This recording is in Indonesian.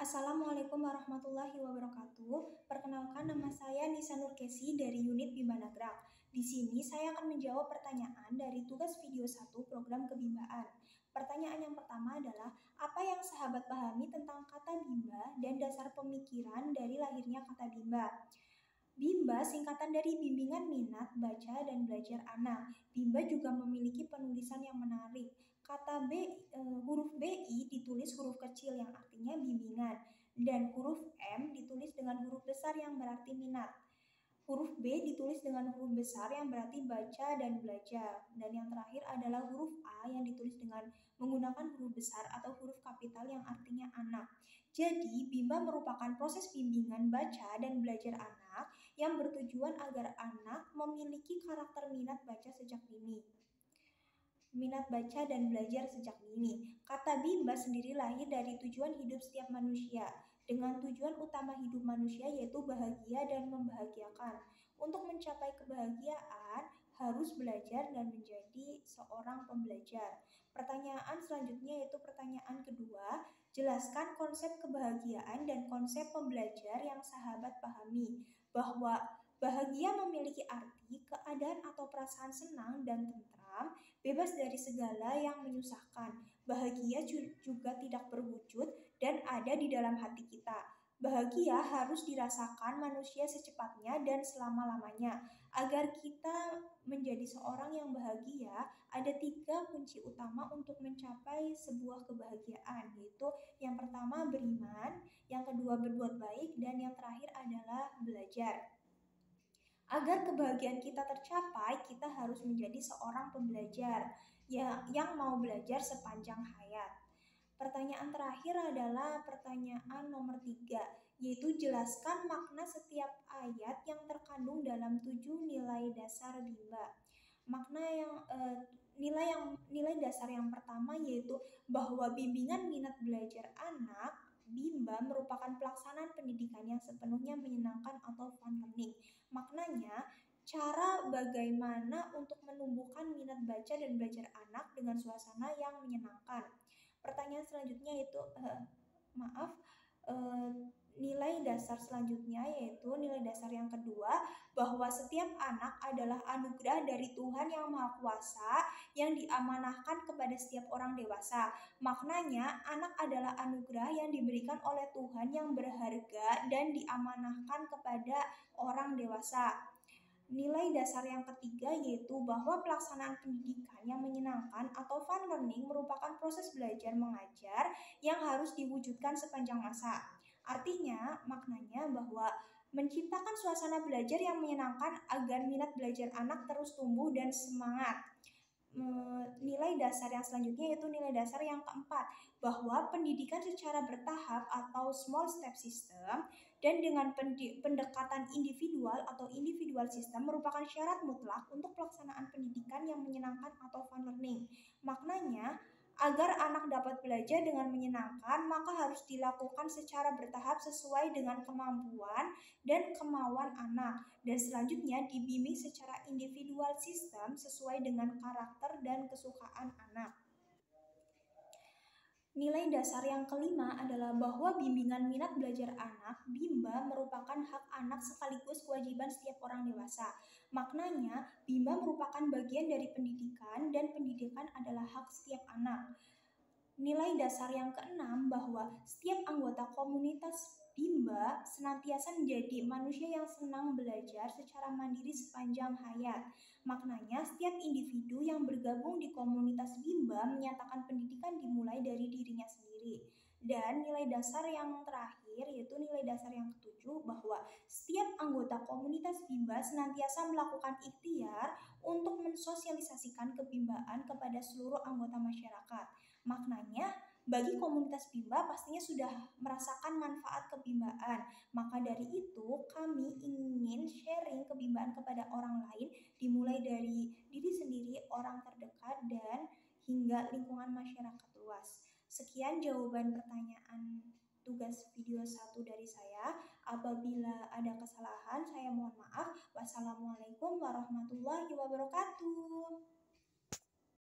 Assalamualaikum warahmatullahi wabarakatuh. Perkenalkan, nama saya Nisa Nurkesi dari unit Bimba Nagrak. Di sini saya akan menjawab pertanyaan dari tugas video 1 program kebimbaan. Pertanyaan yang pertama adalah, apa yang sahabat pahami tentang kata bimba dan dasar pemikiran dari lahirnya kata bimba? Bimba singkatan dari bimbingan minat, baca, dan belajar anak. Bimba juga memiliki penulisan yang menarik. Kata huruf BI ditulis huruf kecil yang artinya bimbingan, dan huruf M ditulis dengan huruf besar yang berarti minat. Huruf B ditulis dengan huruf besar yang berarti baca dan belajar. Dan yang terakhir adalah huruf A yang ditulis dengan menggunakan huruf besar atau huruf kapital yang artinya anak. Jadi, bimba merupakan proses bimbingan baca dan belajar anak yang bertujuan agar anak memiliki karakter minat baca sejak dini. Minat baca dan belajar sejak dini. Kata bimba sendiri lahir dari tujuan hidup setiap manusia, dengan tujuan utama hidup manusia yaitu bahagia dan membahagiakan. Untuk mencapai kebahagiaan, harus belajar dan menjadi seorang pembelajar. Pertanyaan selanjutnya yaitu pertanyaan kedua, jelaskan konsep kebahagiaan dan konsep pembelajar yang sahabat pahami. Bahwa bahagia memiliki arti, keadaan atau perasaan senang dan tentram, bebas dari segala yang menyusahkan. Bahagia juga tidak berwujud dan ada di dalam hati kita. Bahagia harus dirasakan manusia secepatnya dan selama-lamanya. Agar kita menjadi seorang yang bahagia, ada 3 kunci utama untuk mencapai sebuah kebahagiaan, yaitu yang pertama beriman, yang kedua berbuat baik, dan yang terakhir adalah belajar. Agar kebahagiaan kita tercapai, kita harus menjadi seorang pembelajar yang mau belajar sepanjang hayat. Pertanyaan terakhir adalah pertanyaan nomor 3, yaitu jelaskan makna setiap ayat yang terkandung dalam 7 nilai dasar bimba. Nilai dasar yang pertama yaitu bahwa bimbingan minat belajar anak bimba merupakan pelaksanaan pendidikan yang sepenuhnya menyenangkan atau fun learning. Maknanya, cara bagaimana untuk menumbuhkan minat baca dan belajar anak dengan suasana yang menyenangkan. Pertanyaan selanjutnya yaitu nilai dasar selanjutnya yaitu nilai dasar yang kedua, bahwa setiap anak adalah anugerah dari Tuhan yang Maha Kuasa yang diamanahkan kepada setiap orang dewasa. Maknanya, anak adalah anugerah yang diberikan oleh Tuhan yang berharga dan diamanahkan kepada orang dewasa. Nilai dasar yang ketiga yaitu bahwa pelaksanaan pendidikan yang menyenangkan atau fun learning merupakan proses belajar mengajar yang harus diwujudkan sepanjang masa. Artinya, maknanya bahwa menciptakan suasana belajar yang menyenangkan agar minat belajar anak terus tumbuh dan semangat. Nilai dasar yang selanjutnya yaitu nilai dasar yang keempat, bahwa pendidikan secara bertahap atau small step system dan dengan pendekatan individual atau individual system merupakan syarat mutlak untuk pelaksanaan pendidikan yang menyenangkan atau fun learning. Maknanya, agar anak dapat belajar dengan menyenangkan, maka harus dilakukan secara bertahap sesuai dengan kemampuan dan kemauan anak. Dan selanjutnya dibimbing secara individual system sesuai dengan karakter dan kesukaan anak. Nilai dasar yang kelima adalah bahwa bimbingan minat belajar anak, bimba, merupakan hak anak sekaligus kewajiban setiap orang dewasa. Maknanya, bimba merupakan bagian dari pendidikan dan pendidikan adalah hak setiap anak. Nilai dasar yang keenam, bahwa setiap anggota komunitas bimba senantiasa menjadi manusia yang senang belajar secara mandiri sepanjang hayat. Maknanya, setiap individu yang bergabung di komunitas bimba menyatakan pendidikan dimulai dari dirinya sendiri. Dan nilai dasar yang terakhir yaitu nilai dasar yang ketujuh, bahwa setiap anggota komunitas bimba senantiasa melakukan ikhtiar untuk mensosialisasikan kebimbaan kepada seluruh anggota masyarakat. Maknanya, bagi komunitas bimba pastinya sudah merasakan manfaat kebimbaan. Maka dari itu, kami ingin sharing kebimbaan kepada orang lain, dimulai dari diri sendiri, orang terdekat, dan hingga lingkungan masyarakat luas. Sekian jawaban pertanyaan tugas video 1 dari saya. Apabila ada kesalahan, saya mohon maaf. Wassalamualaikum warahmatullahi wabarakatuh.